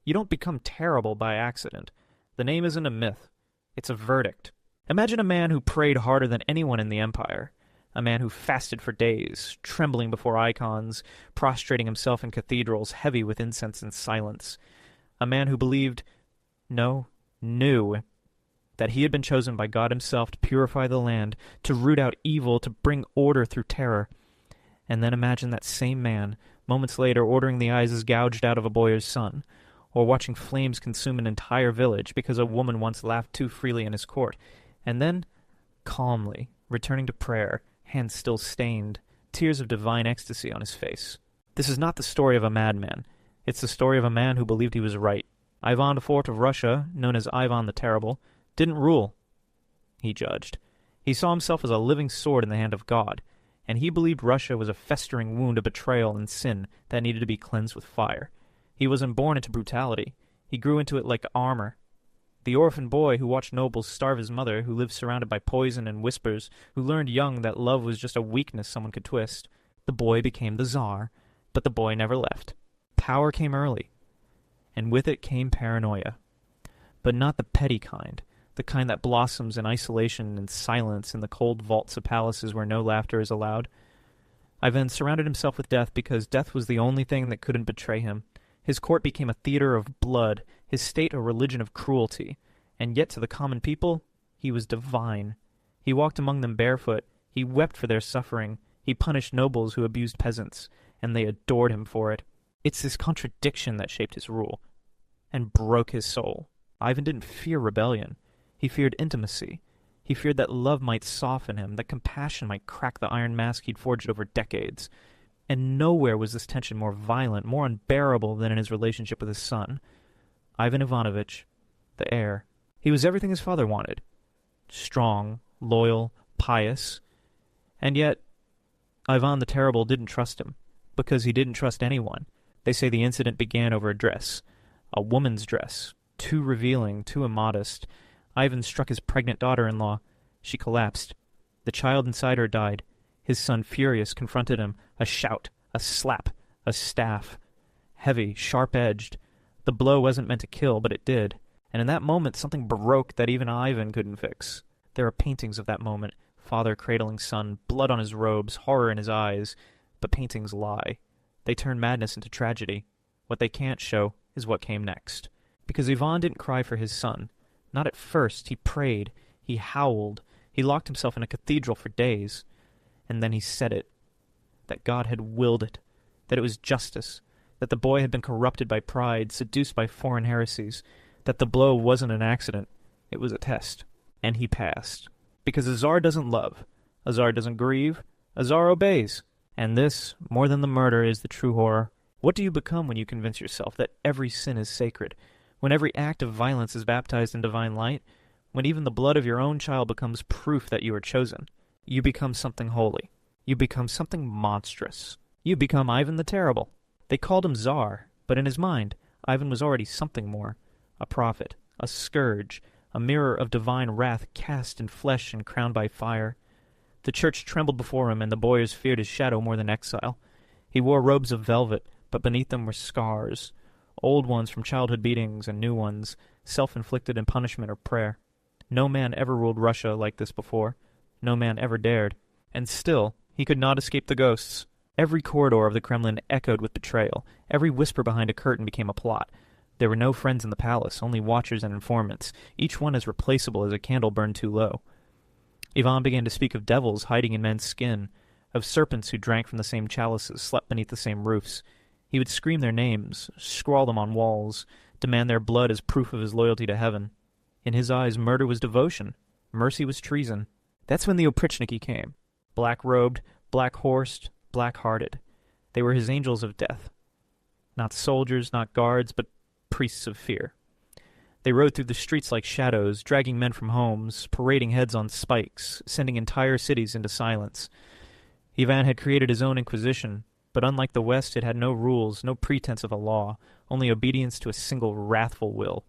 You don't become terrible by accident. The name isn't a myth. It's a verdict. Imagine a man who prayed harder than anyone in the empire. A man who fasted for days, trembling before icons, prostrating himself in cathedrals heavy with incense and silence. A man who believed, no, knew, that he had been chosen by God himself to purify the land, to root out evil, to bring order through terror. And then imagine that same man, moments later, ordering the eyes gouged out of a boyar's son, or watching flames consume an entire village because a woman once laughed too freely in his court, and then, calmly, returning to prayer, hands still stained, tears of divine ecstasy on his face. This is not the story of a madman. It's the story of a man who believed he was right. Ivan IV of Russia, known as Ivan the Terrible, didn't rule. He judged. He saw himself as a living sword in the hand of God, and he believed Russia was a festering wound of betrayal and sin that needed to be cleansed with fire. He wasn't born into brutality. He grew into it like armor. The orphan boy who watched nobles starve his mother, who lived surrounded by poison and whispers, who learned young that love was just a weakness someone could twist. The boy became the tsar, but the boy never left. Power came early, and with it came paranoia. But not the petty kind, the kind that blossoms in isolation and silence in the cold vaults of palaces where no laughter is allowed. Ivan surrounded himself with death because death was the only thing that couldn't betray him. His court became a theater of blood, his state a religion of cruelty, and yet to the common people, he was divine. He walked among them barefoot, he wept for their suffering, he punished nobles who abused peasants, and they adored him for it. It's this contradiction that shaped his rule, and broke his soul. Ivan didn't fear rebellion. He feared intimacy. He feared that love might soften him, that compassion might crack the iron mask he'd forged over decades. And nowhere was this tension more violent, more unbearable than in his relationship with his son. Ivan Ivanovich, the heir. He was everything his father wanted. Strong, loyal, pious. And yet, Ivan the Terrible didn't trust him, because he didn't trust anyone. They say the incident began over a dress. A woman's dress. Too revealing, too immodest. Ivan struck his pregnant daughter-in-law. She collapsed. The child inside her died. His son, furious, confronted him. A shout, a slap, a staff. Heavy, sharp-edged. The blow wasn't meant to kill, but it did. And in that moment, something broke that even Ivan couldn't fix. There are paintings of that moment. Father cradling son, blood on his robes, horror in his eyes. But paintings lie. They turn madness into tragedy. What they can't show is what came next. Because Ivan didn't cry for his son. Not at first. He prayed. He howled. He locked himself in a cathedral for days. And then he said it. That God had willed it. That it was justice. That the boy had been corrupted by pride, seduced by foreign heresies. That the blow wasn't an accident. It was a test. And he passed. Because a tsar doesn't love. A tsar doesn't grieve. A tsar obeys. And this, more than the murder, is the true horror. What do you become when you convince yourself that every sin is sacred? When every act of violence is baptized in divine light? When even the blood of your own child becomes proof that you are chosen? You become something holy. You become something monstrous. You become Ivan the Terrible. They called him Tsar, but in his mind, Ivan was already something more. A prophet, a scourge, a mirror of divine wrath cast in flesh and crowned by fire. The church trembled before him, and the boyars feared his shadow more than exile. He wore robes of velvet, but beneath them were scars, old ones from childhood beatings and new ones, self-inflicted in punishment or prayer. No man ever ruled Russia like this before. No man ever dared. And still, he could not escape the ghosts. Every corridor of the Kremlin echoed with betrayal. Every whisper behind a curtain became a plot. There were no friends in the palace, only watchers and informants, each one as replaceable as a candle burned too low. Ivan began to speak of devils hiding in men's skin, of serpents who drank from the same chalices, slept beneath the same roofs. He would scream their names, scrawl them on walls, demand their blood as proof of his loyalty to heaven. In his eyes, murder was devotion. Mercy was treason. That's when the Oprichniki came. Black-robed, black-horsed, black-hearted. They were his angels of death. Not soldiers, not guards, but priests of fear. They rode through the streets like shadows, dragging men from homes, parading heads on spikes, sending entire cities into silence. Ivan had created his own inquisition, but unlike the West, it had no rules, no pretense of a law, only obedience to a single wrathful will.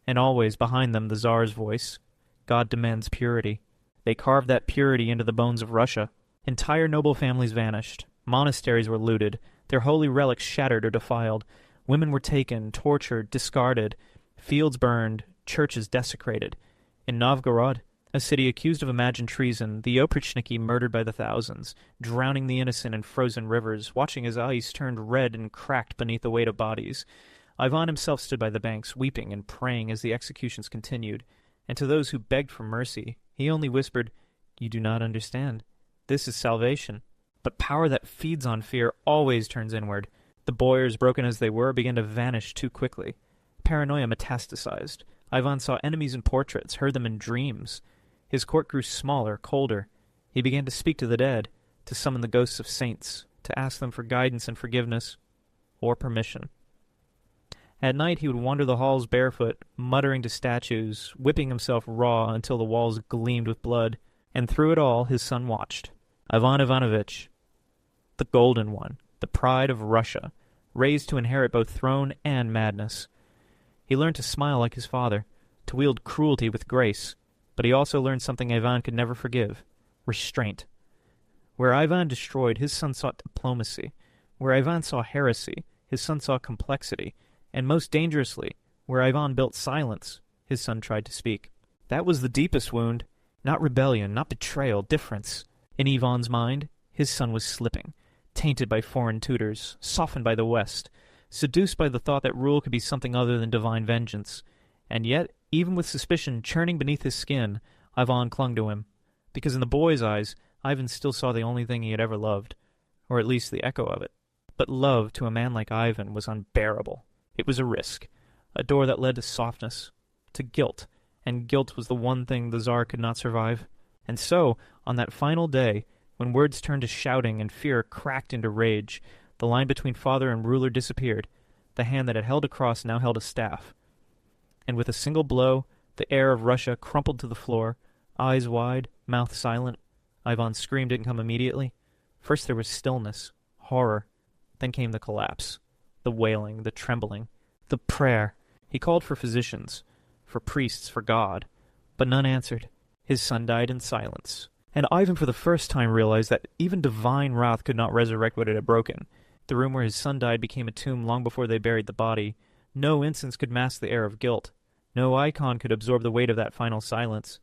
And always, behind them, the Tsar's voice. God demands purity. They carved that purity into the bones of Russia. Entire noble families vanished. Monasteries were looted, their holy relics shattered or defiled. Women were taken, tortured, discarded, fields burned, churches desecrated. In Novgorod, a city accused of imagined treason, the oprichniki murdered by the thousands, drowning the innocent in frozen rivers, watching as ice turned red and cracked beneath the weight of bodies. Ivan himself stood by the banks, weeping and praying as the executions continued, and to those who begged for mercy, he only whispered, "You do not understand. This is salvation." But power that feeds on fear always turns inward. The boyars, broken as they were, began to vanish too quickly. Paranoia metastasized. Ivan saw enemies in portraits, heard them in dreams. His court grew smaller, colder. He began to speak to the dead, to summon the ghosts of saints, to ask them for guidance and forgiveness, or permission. At night he would wander the halls barefoot, muttering to statues, whipping himself raw until the walls gleamed with blood, and through it all his son watched. Ivan Ivanovich, the Golden One, the pride of Russia, raised to inherit both throne and madness. He learned to smile like his father, to wield cruelty with grace, but he also learned something Ivan could never forgive: restraint. Where Ivan destroyed, his son sought diplomacy. Where Ivan saw heresy, his son saw complexity. And most dangerously, where Ivan built silence, his son tried to speak. That was the deepest wound. Not rebellion, not betrayal, difference. In Ivan's mind, his son was slipping, tainted by foreign tutors, softened by the West, seduced by the thought that rule could be something other than divine vengeance. And yet, even with suspicion churning beneath his skin, Ivan clung to him. Because in the boy's eyes, Ivan still saw the only thing he had ever loved, or at least the echo of it. But love to a man like Ivan was unbearable. It was a risk, a door that led to softness, to guilt, and guilt was the one thing the Tsar could not survive. And so, on that final day, when words turned to shouting and fear cracked into rage, the line between father and ruler disappeared. The hand that had held a cross now held a staff. And with a single blow, the heir of Russia crumpled to the floor, eyes wide, mouth silent. Ivan's scream didn't come immediately. First there was stillness, horror. Then came the collapse. The wailing, the trembling, the prayer. He called for physicians, for priests, for God, but none answered. His son died in silence. And Ivan for the first time realized that even divine wrath could not resurrect what it had broken. The room where his son died became a tomb long before they buried the body. No incense could mask the air of guilt. No icon could absorb the weight of that final silence.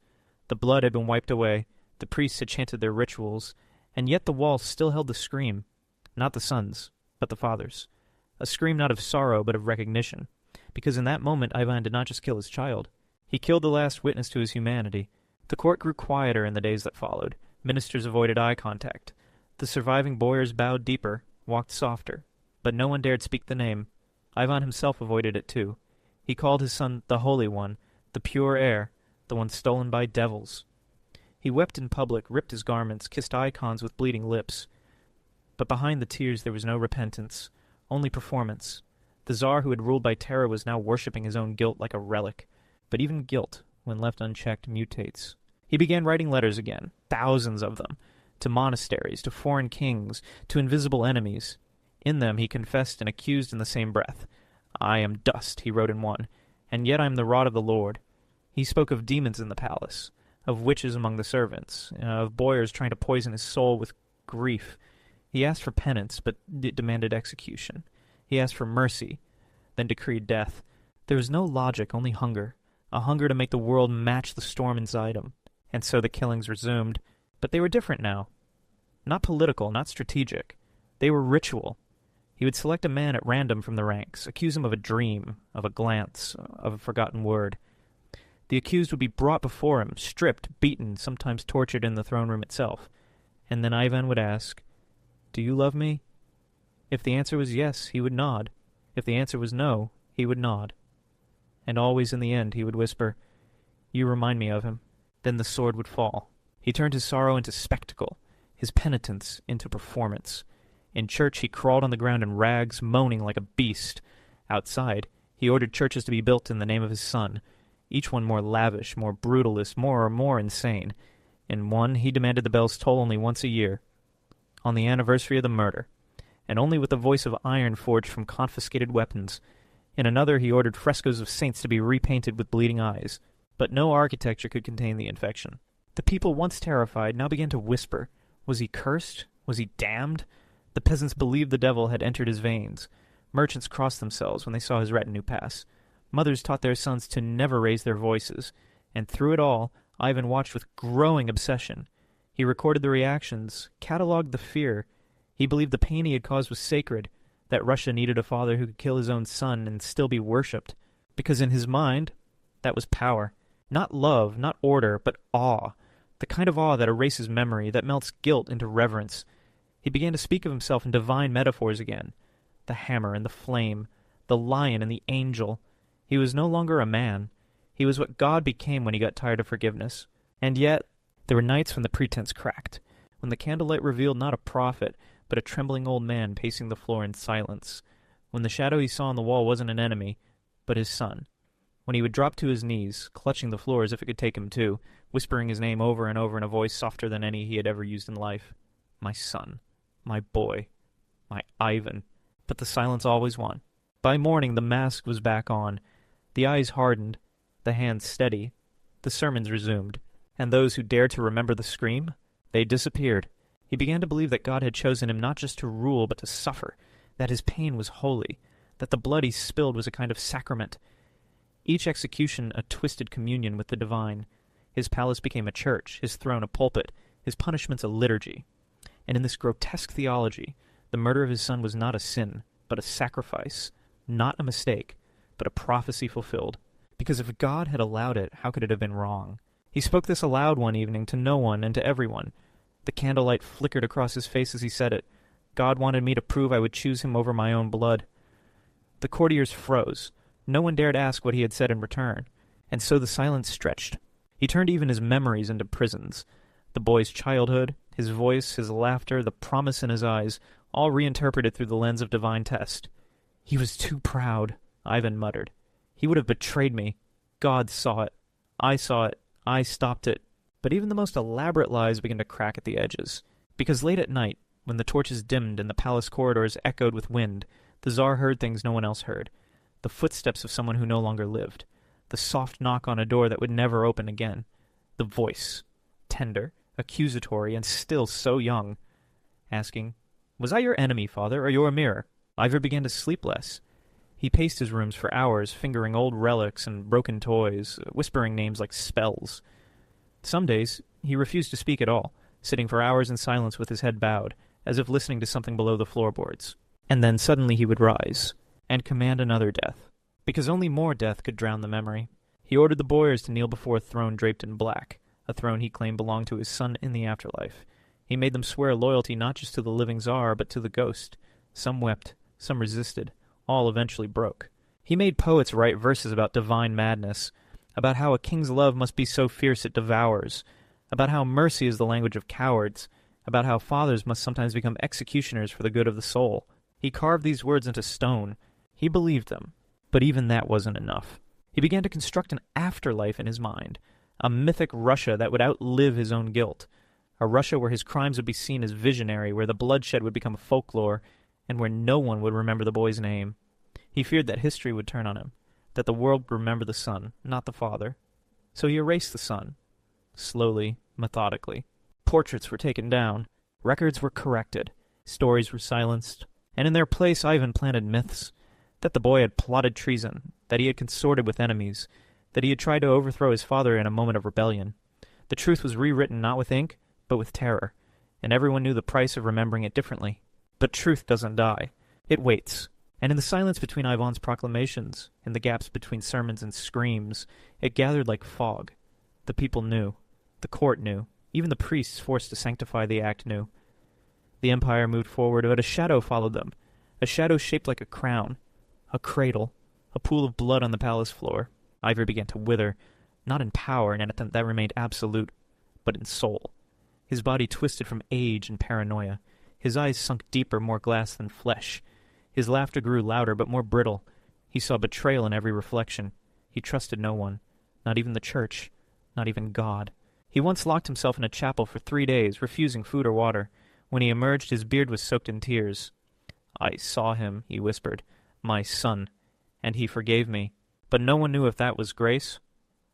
The blood had been wiped away. The priests had chanted their rituals. And yet the wall still held the scream. Not the son's, but the father's. A scream not of sorrow, but of recognition. Because in that moment, Ivan did not just kill his child. He killed the last witness to his humanity. The court grew quieter in the days that followed. Ministers avoided eye contact. The surviving boyars bowed deeper, walked softer. But no one dared speak the name. Ivan himself avoided it too. He called his son the Holy One, the pure heir, the one stolen by devils. He wept in public, ripped his garments, kissed icons with bleeding lips. But behind the tears there was no repentance. Only performance. The Tsar who had ruled by terror was now worshipping his own guilt like a relic. But even guilt, when left unchecked, mutates. He began writing letters again, thousands of them, to monasteries, to foreign kings, to invisible enemies. In them he confessed and accused in the same breath. "I am dust," he wrote in one, "and yet I am the rod of the Lord." He spoke of demons in the palace, of witches among the servants, of boyars trying to poison his soul with grief. He asked for penance, but it demanded execution. He asked for mercy, then decreed death. There was no logic, only hunger, a hunger to make the world match the storm inside him. And so the killings resumed. But they were different now. Not political, not strategic. They were ritual. He would select a man at random from the ranks, accuse him of a dream, of a glance, of a forgotten word. The accused would be brought before him, stripped, beaten, sometimes tortured in the throne room itself. And then Ivan would ask, "Do you love me?" If the answer was yes, he would nod. If the answer was no, he would nod. And always in the end he would whisper, "You remind me of him." Then the sword would fall. He turned his sorrow into spectacle, his penitence into performance. In church he crawled on the ground in rags, moaning like a beast. Outside, he ordered churches to be built in the name of his son, each one more lavish, more brutalist, more insane. In one, he demanded the bells toll only once a year, on the anniversary of the murder, and only with the voice of iron forged from confiscated weapons. In another, he ordered frescoes of saints to be repainted with bleeding eyes. But no architecture could contain the infection. The people, once terrified, now began to whisper. Was he cursed? Was he damned? The peasants believed the devil had entered his veins. Merchants crossed themselves when they saw his retinue pass. Mothers taught their sons to never raise their voices, and through it all, Ivan watched with growing obsession. He recorded the reactions, catalogued the fear. He believed the pain he had caused was sacred, that Russia needed a father who could kill his own son and still be worshipped, because in his mind, that was power. Not love, not order, but awe, the kind of awe that erases memory, that melts guilt into reverence. He began to speak of himself in divine metaphors again. The hammer and the flame, the lion and the angel. He was no longer a man. He was what God became when he got tired of forgiveness. And yet, there were nights when the pretense cracked, when the candlelight revealed not a prophet, but a trembling old man pacing the floor in silence, when the shadow he saw on the wall wasn't an enemy, but his son. When he would drop to his knees, clutching the floor as if it could take him too, whispering his name over and over in a voice softer than any he had ever used in life. My son. My boy. My Ivan. But the silence always won. By morning the mask was back on. The eyes hardened, the hands steady. The sermons resumed. And those who dared to remember the scream, they disappeared. He began to believe that God had chosen him not just to rule, but to suffer, that his pain was holy, that the blood he spilled was a kind of sacrament. Each execution a twisted communion with the divine. His palace became a church, his throne a pulpit, his punishments a liturgy. And in this grotesque theology, the murder of his son was not a sin, but a sacrifice, not a mistake, but a prophecy fulfilled. Because if God had allowed it, how could it have been wrong? He spoke this aloud one evening to no one and to everyone. The candlelight flickered across his face as he said it. God wanted me to prove I would choose him over my own blood. The courtiers froze. No one dared ask what he had said in return, and so the silence stretched. He turned even his memories into prisons. The boy's childhood, his voice, his laughter, the promise in his eyes, all reinterpreted through the lens of divine test. He was too proud, Ivan muttered. He would have betrayed me. God saw it. I saw it. I stopped it. But even the most elaborate lies began to crack at the edges. Because late at night, when the torches dimmed and the palace corridors echoed with wind, the Tsar heard things no one else heard. The footsteps of someone who no longer lived. The soft knock on a door that would never open again. The voice, tender, accusatory, and still so young, asking, "Was I your enemy, father, or your mirror?" Ivan began to sleep less. He paced his rooms for hours, fingering old relics and broken toys, whispering names like spells. Some days, he refused to speak at all, sitting for hours in silence with his head bowed, as if listening to something below the floorboards. And then suddenly he would rise, and command another death, because only more death could drown the memory. He ordered the boyars to kneel before a throne draped in black, a throne he claimed belonged to his son in the afterlife. He made them swear loyalty not just to the living Tsar, but to the ghost. Some wept, some resisted, all eventually broke. He made poets write verses about divine madness, about how a king's love must be so fierce it devours, about how mercy is the language of cowards, about how fathers must sometimes become executioners for the good of the soul. He carved these words into stone. He believed them, but even that wasn't enough. He began to construct an afterlife in his mind, a mythic Russia that would outlive his own guilt, a Russia where his crimes would be seen as visionary, where the bloodshed would become folklore, and where no one would remember the boy's name. He feared that history would turn on him, that the world would remember the son, not the father. So he erased the son, slowly, methodically. Portraits were taken down, records were corrected, stories were silenced, and in their place Ivan planted myths, that the boy had plotted treason, that he had consorted with enemies, that he had tried to overthrow his father in a moment of rebellion. The truth was rewritten not with ink, but with terror, and everyone knew the price of remembering it differently. But truth doesn't die. It waits. And in the silence between Ivan's proclamations, in the gaps between sermons and screams, it gathered like fog. The people knew. The court knew. Even the priests forced to sanctify the act knew. The empire moved forward, but a shadow followed them. A shadow shaped like a crown. A cradle. A pool of blood on the palace floor. Ivan began to wither, not in power, and that remained absolute, but in soul. His body twisted from age and paranoia. His eyes sunk deeper, more glass than flesh. His laughter grew louder, but more brittle. He saw betrayal in every reflection. He trusted no one, not even the church, not even God. He once locked himself in a chapel for 3 days, refusing food or water. When he emerged, his beard was soaked in tears. "I saw him," he whispered, "my son, and he forgave me." But no one knew if that was grace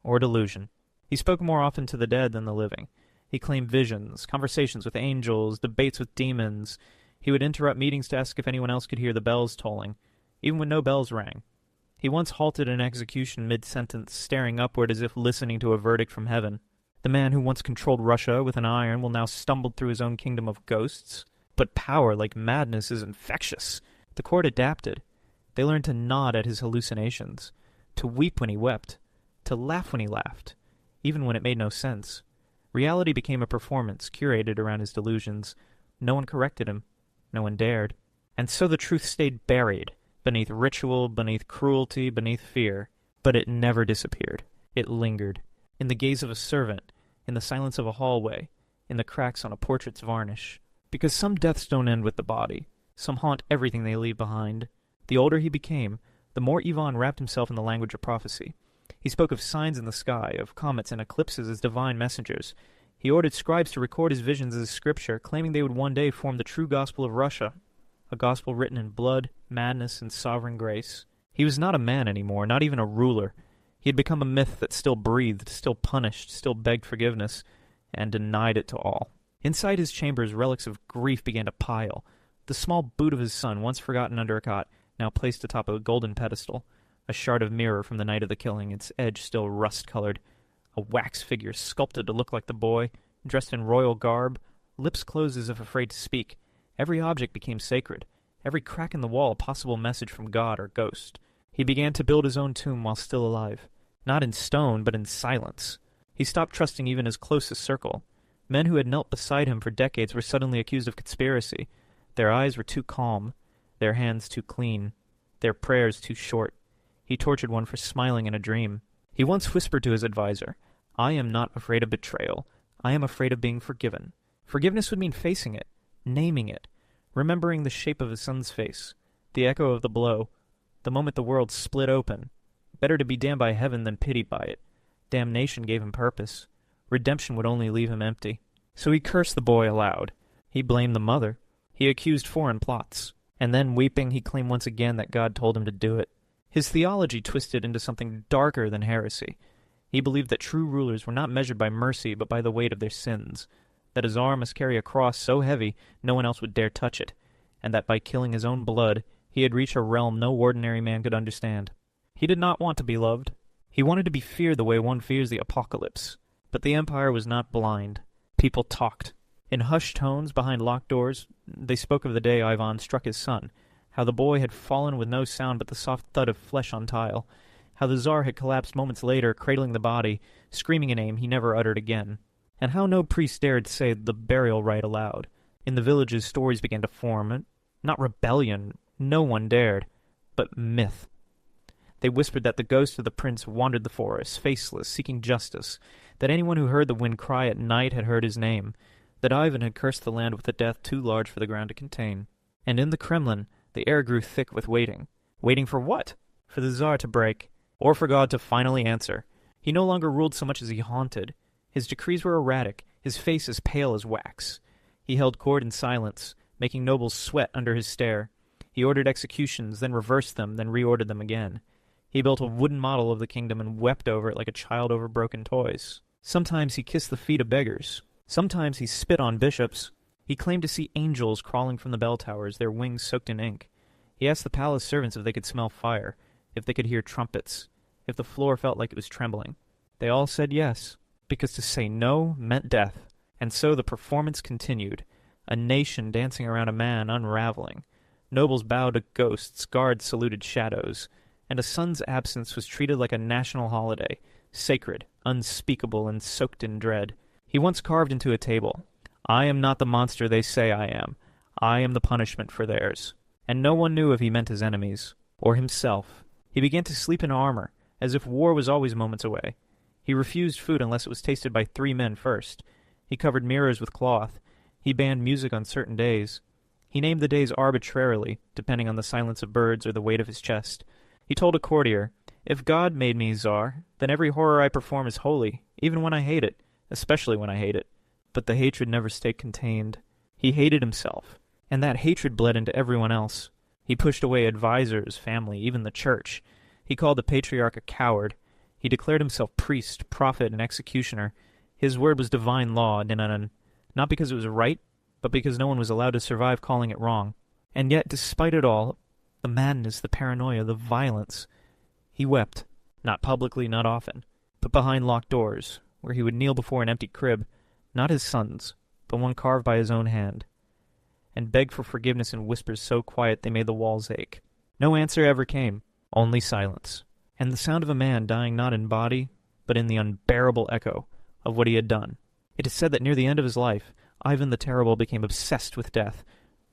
or delusion. He spoke more often to the dead than the living. He claimed visions, conversations with angels, debates with demons. He would interrupt meetings to ask if anyone else could hear the bells tolling. even when no bells rang. He once halted an execution mid-sentence, staring upward as if listening to a verdict from heaven. The man who once controlled Russia with an iron will now stumble through his own kingdom of ghosts. But power, like madness, is infectious. The court adapted. They learned to nod at his hallucinations, to weep when he wept, to laugh when he laughed, even when it made no sense. Reality became a performance curated around his delusions. No one corrected him. No one dared. And so the truth stayed buried, beneath ritual, beneath cruelty, beneath fear. But it never disappeared. It lingered. In the gaze of a servant, in the silence of a hallway, in the cracks on a portrait's varnish. Because some deaths don't end with the body. Some haunt everything they leave behind. The older he became, the more Ivan wrapped himself in the language of prophecy. He spoke of signs in the sky, of comets and eclipses as divine messengers. He ordered scribes to record his visions as scripture, claiming they would one day form the true gospel of Russia, a gospel written in blood, madness, and sovereign grace. He was not a man anymore, not even a ruler. He had become a myth that still breathed, still punished, still begged forgiveness, and denied it to all. Inside his chambers, relics of grief began to pile. The small boot of his son, once forgotten under a cot, now placed atop a golden pedestal. A shard of mirror from the night of the killing, its edge still rust-colored. A wax figure sculpted to look like the boy, dressed in royal garb, lips closed as if afraid to speak. Every object became sacred, every crack in the wall a possible message from God or ghost. He began to build his own tomb while still alive, not in stone, but in silence. He stopped trusting even his closest circle. Men who had knelt beside him for decades were suddenly accused of conspiracy. Their eyes were too calm, their hands too clean, their prayers too short. He tortured one for smiling in a dream. He once whispered to his advisor, "I am not afraid of betrayal. I am afraid of being forgiven." Forgiveness would mean facing it, naming it, remembering the shape of his son's face, the echo of the blow, the moment the world split open. Better to be damned by heaven than pitied by it. Damnation gave him purpose. Redemption would only leave him empty. So he cursed the boy aloud. He blamed the mother. He accused foreign plots. And then, weeping, he claimed once again that God told him to do it. His theology twisted into something darker than heresy. He believed that true rulers were not measured by mercy but by the weight of their sins, that a tsar must carry a cross so heavy no one else would dare touch it, and that by killing his own blood he had reached a realm no ordinary man could understand. He did not want to be loved. He wanted to be feared the way one fears the apocalypse. But the empire was not blind. People talked. In hushed tones, behind locked doors, they spoke of the day Ivan struck his son, how the boy had fallen with no sound but the soft thud of flesh on tile, how the Tsar had collapsed moments later, cradling the body, screaming a name he never uttered again, and how no priest dared say the burial rite aloud. In the villages, stories began to form, not rebellion, no one dared, but myth. They whispered that the ghost of the prince wandered the forest, faceless, seeking justice, that anyone who heard the wind cry at night had heard his name, that Ivan had cursed the land with a death too large for the ground to contain. And in the Kremlin, the air grew thick with waiting. Waiting for what? For the Tsar to break, or for God to finally answer. He no longer ruled so much as he haunted. His decrees were erratic, his face as pale as wax. He held court in silence, making nobles sweat under his stare. He ordered executions, then reversed them, then reordered them again. He built a wooden model of the kingdom and wept over it like a child over broken toys. Sometimes he kissed the feet of beggars. Sometimes he spit on bishops. He claimed to see angels crawling from the bell towers, their wings soaked in ink. He asked the palace servants if they could smell fire, if they could hear trumpets, if the floor felt like it was trembling. They all said yes, because to say no meant death. And so the performance continued, a nation dancing around a man unraveling. Nobles bowed to ghosts, guards saluted shadows, and a son's absence was treated like a national holiday, sacred, unspeakable, and soaked in dread. He once carved into a table, "I am not the monster they say I am. I am the punishment for theirs." And no one knew if he meant his enemies, or himself. He began to sleep in armor, as if war was always moments away. He refused food unless it was tasted by 3 men first. He covered mirrors with cloth. He banned music on certain days. He named the days arbitrarily, depending on the silence of birds or the weight of his chest. He told a courtier, "If God made me Tsar, then every horror I perform is holy, even when I hate it, especially when I hate it." But the hatred never stayed contained. He hated himself, and that hatred bled into everyone else. He pushed away advisors, family, even the church. He called the patriarch a coward. He declared himself priest, prophet, and executioner. His word was divine law, not because it was right, but because no one was allowed to survive calling it wrong. And yet, despite it all, the the madness, the paranoia, the violence. He wept, not publicly, not often, but behind locked doors, where he would kneel before an empty crib, not his son's, but one carved by his own hand, and beg for forgiveness in whispers so quiet they made the walls ache. No answer ever came, only silence, and the sound of a man dying not in body, but in the unbearable echo of what he had done. It is said that near the end of his life, Ivan the Terrible became obsessed with death,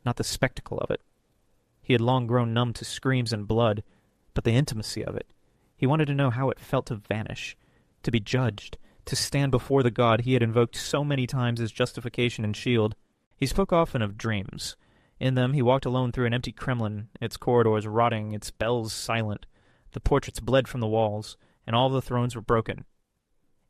not the spectacle of it. He had long grown numb to screams and blood, but the intimacy of it. He wanted to know how it felt to vanish, to be judged, to stand before the God he had invoked so many times as justification and shield. He spoke often of dreams. In them he walked alone through an empty Kremlin, its corridors rotting, its bells silent. The portraits bled from the walls, and all the thrones were broken.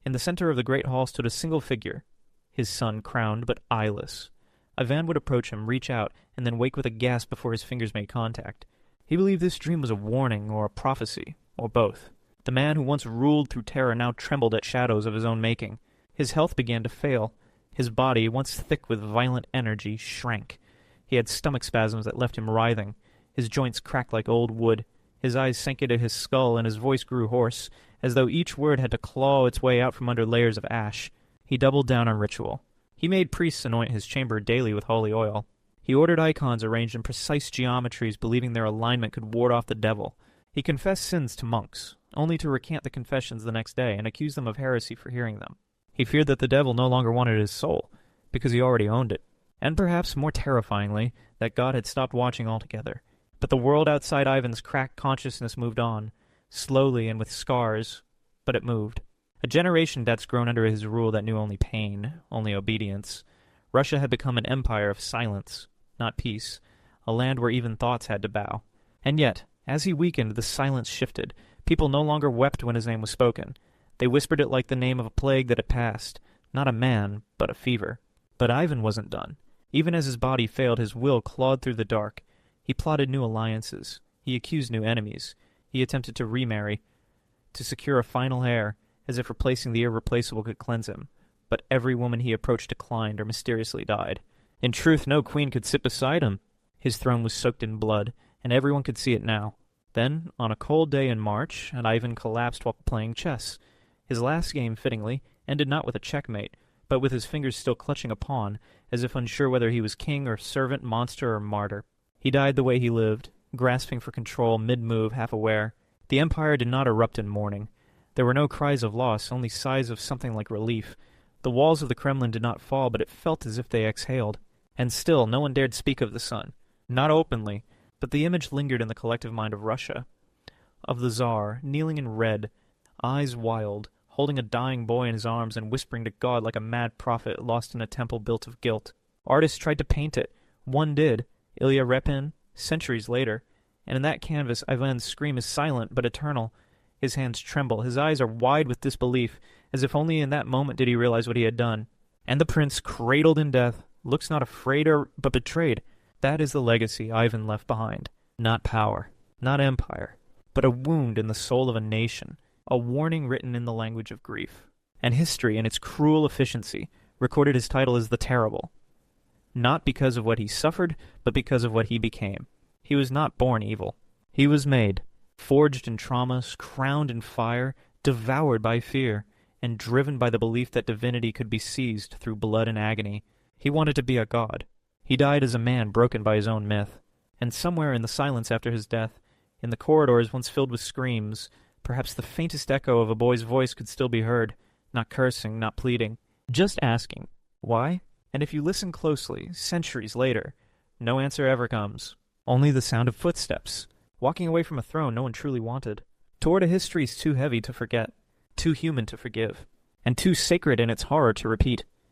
In the center of the great hall stood a single figure, his son crowned but eyeless. Ivan would approach him, reach out, and then wake with a gasp before his fingers made contact. He believed this dream was a warning or a prophecy, or both. The man who once ruled through terror now trembled at shadows of his own making. His health began to fail. His body, once thick with violent energy, shrank. He had stomach spasms that left him writhing. His joints cracked like old wood. His eyes sank into his skull, and his voice grew hoarse, as though each word had to claw its way out from under layers of ash. He doubled down on ritual. He made priests anoint his chamber daily with holy oil. He ordered icons arranged in precise geometries, believing their alignment could ward off the devil. He confessed sins to monks, only to recant the confessions the next day and accuse them of heresy for hearing them. He feared that the devil no longer wanted his soul, because he already owned it. And perhaps more terrifyingly, that God had stopped watching altogether. But the world outside Ivan's cracked consciousness moved on, slowly and with scars, but it moved. A generation that's grown under his rule that knew only pain, only obedience. Russia had become an empire of silence, not peace, a land where even thoughts had to bow. And yet, as he weakened, the silence shifted. People no longer wept when his name was spoken. They whispered it like the name of a plague that had passed, not a man, but a fever. But Ivan wasn't done. Even as his body failed, his will clawed through the dark. He plotted new alliances. He accused new enemies. He attempted to remarry, to secure a final heir, as if replacing the irreplaceable could cleanse him. But every woman he approached declined or mysteriously died. In truth, no queen could sit beside him. His throne was soaked in blood, and everyone could see it now. Then, on a cold day in March, Ivan collapsed while playing chess. His last game, fittingly, ended not with a checkmate, but with his fingers still clutching a pawn, as if unsure whether he was king or servant, monster or martyr. He died the way he lived, grasping for control mid-move, half aware. The empire did not erupt in mourning. There were no cries of loss, only sighs of something like relief. The walls of the Kremlin did not fall, but it felt as if they exhaled. And still, no one dared speak of the son. Not openly, but the image lingered in the collective mind of Russia. Of the Tsar, kneeling in red, eyes wild, holding a dying boy in his arms and whispering to God like a mad prophet lost in a temple built of guilt. Artists tried to paint it. One did, Ilya Repin, centuries later, and in that canvas Ivan's scream is silent but eternal. His hands tremble, his eyes are wide with disbelief, as if only in that moment did he realize what he had done. And the prince, cradled in death, looks not afraid but betrayed. That is the legacy Ivan left behind. Not power, not empire, but a wound in the soul of a nation, a warning written in the language of grief. And history, in its cruel efficiency, recorded his title as the Terrible. Not because of what he suffered, but because of what he became. He was not born evil. He was made, forged in traumas, crowned in fire, devoured by fear, and driven by the belief that divinity could be seized through blood and agony. He wanted to be a god. He died as a man broken by his own myth. And somewhere in the silence after his death, in the corridors once filled with screams, perhaps the faintest echo of a boy's voice could still be heard, not cursing, not pleading, just asking, why? And if you listen closely, centuries later, no answer ever comes. Only the sound of footsteps, walking away from a throne no one truly wanted, toward a history too heavy to forget, too human to forgive, and too sacred in its horror to repeat.